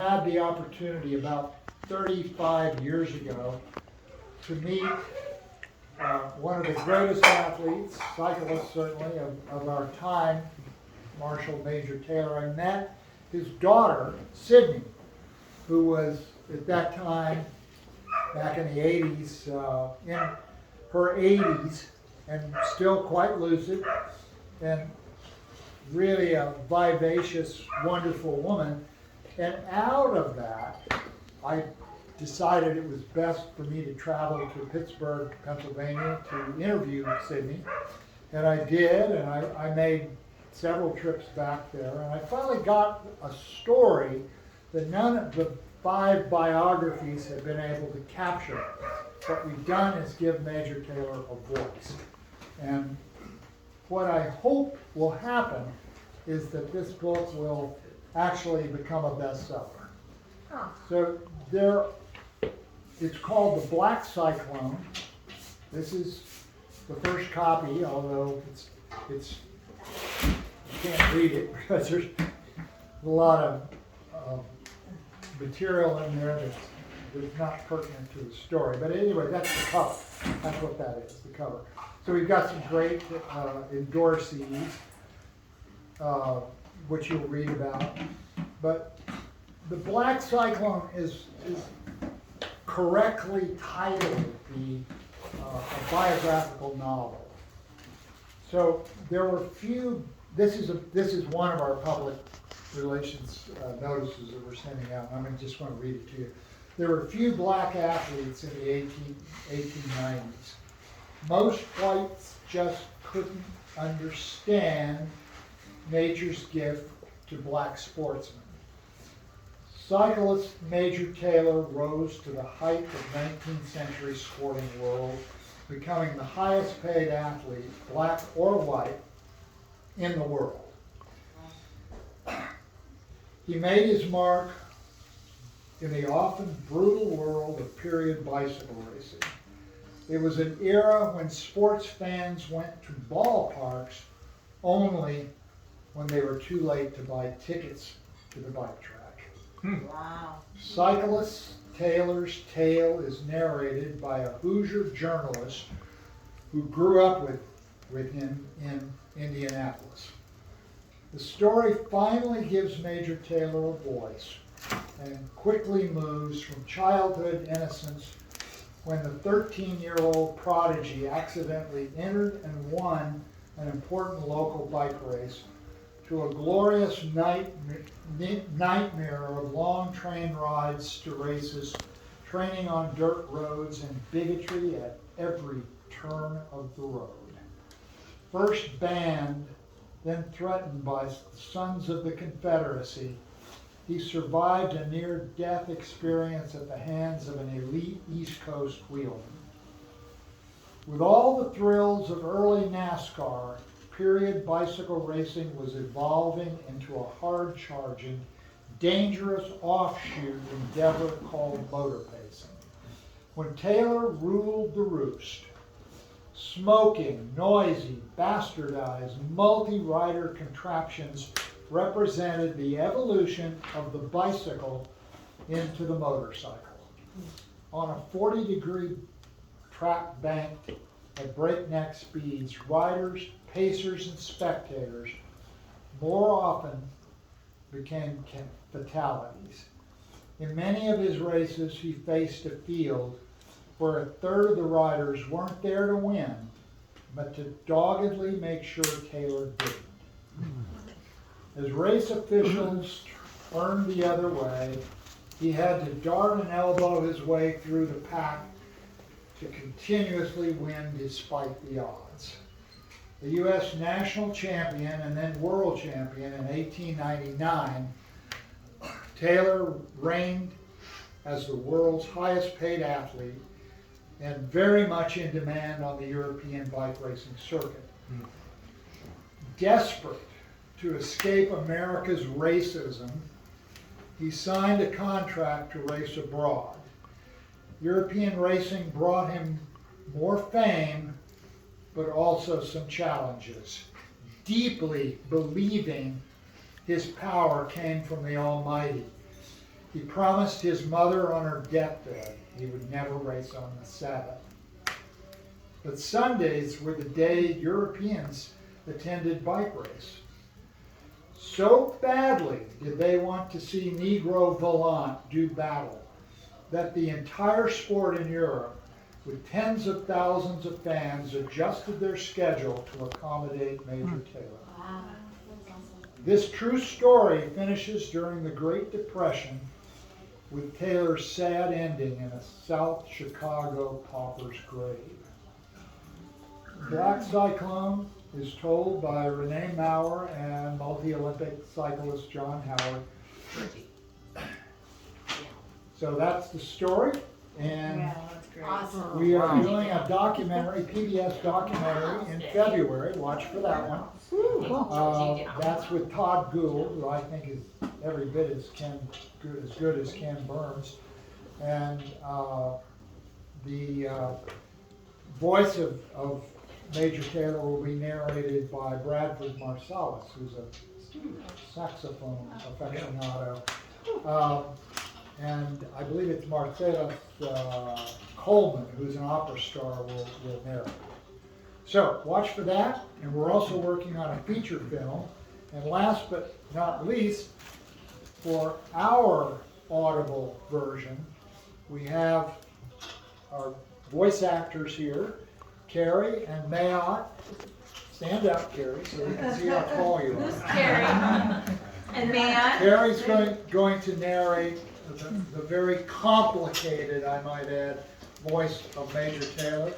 had the opportunity about 35 years ago to meet one of the greatest athletes, cyclists certainly, of our time, Marshall Major Taylor. I met his daughter, Sydney, who was at that time, back in the 80s, in her 80s, and still quite lucid, and really a vivacious, wonderful woman. And out of that, I decided it was best for me to travel to Pittsburgh, Pennsylvania to interview Sydney. And I did, and I made several trips back there. And I finally got a story that none of the 5 biographies have been able to capture. What we've done is give Major Taylor a voice. And what I hope will happen is that this book will actually become a bestseller. Oh. So it's called The Black Cyclone. This is the first copy, although it's you can't read it because there's a lot of material in there that's not pertinent to the story. But anyway, that's the cover. That's what that is, the cover. So we've got some great endorsees, which you'll read about. But The Black Cyclone is correctly titled a biographical novel. So there were few. This is one of our public relations notices that we're sending out. I'm just going to read it to you. There were few black athletes in the 1890s. Most whites just couldn't understand nature's gift to black sportsmen. Cyclist Major Taylor rose to the height of 19th century sporting world, becoming the highest paid athlete, black or white, in the world. He made his mark in the often brutal world of period bicycle racing. It was an era when sports fans went to ballparks only when they were too late to buy tickets to the bike track. Wow. Cyclist Taylor's tale is narrated by a Hoosier journalist who grew up with him in Indianapolis. The story finally gives Major Taylor a voice and quickly moves from childhood innocence when the 13-year-old prodigy accidentally entered and won an important local bike race to a glorious nightmare of long train rides to races, training on dirt roads, and bigotry at every turn of the road. First banned, then threatened by the Sons of the Confederacy, he survived a near-death experience at the hands of an elite East Coast wheelman. With all the thrills of early NASCAR, period bicycle racing was evolving into a hard-charging, dangerous offshoot endeavor called motor racing. When Taylor ruled the roost, smoking, noisy, bastardized, multi-rider contraptions represented the evolution of the bicycle into the motorcycle. On a 40-degree track banked at breakneck speeds, riders, pacers, and spectators more often became fatalities. In many of his races, he faced a field where a third of the riders weren't there to win, but to doggedly make sure Taylor didn't. As race officials turned the other way, he had to dart and elbow his way through the pack to continuously win despite the odds. The U.S. national champion and then world champion in 1899, Taylor reigned as the world's highest paid athlete and very much in demand on the European bike racing circuit. Desperate to escape America's racism, he signed a contract to race abroad. European racing brought him more fame, but also some challenges. Deeply believing his power came from the Almighty, He promised his mother on her deathbed he would never race on the Sabbath. But Sundays were the day Europeans attended bike race. So badly did they want to see Negro Volant do battle that the entire sport in Europe, with tens of thousands of fans, adjusted their schedule to accommodate Major Taylor. Wow. This true story finishes during the Great Depression with Taylor's sad ending in a South Chicago pauper's grave. Black Cyclone is told by Renee Maurer and multi-Olympic cyclist John Howard. So that's the story, and Yeah, that's great. Awesome. we are Wow. doing a documentary, PBS documentary in February. Watch for that one. That's with Todd Gould, who I think is every bit as good as Ken Burns. And the voice of Major Taylor will be narrated by Bradford Marsalis, who's a saxophone aficionado. And I believe it's Marcellus Coleman, who's an opera star, will narrate. So watch for that, and we're also working on a feature film. And last but not least, for our Audible version, we have our voice actors here, Carrie and Mayot. Stand up, Carrie, so we can see how tall you Who's are. Carrie? And Matt? Carrie's going to narrate the very complicated, I might add, voice of Major Taylor,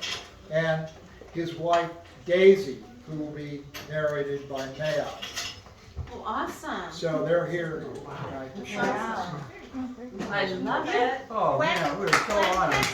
and his wife Daisy, who will be narrated by Mayot. Oh, awesome. So they're here tonight to share. Wow. I love it. Oh, man, we're so honored.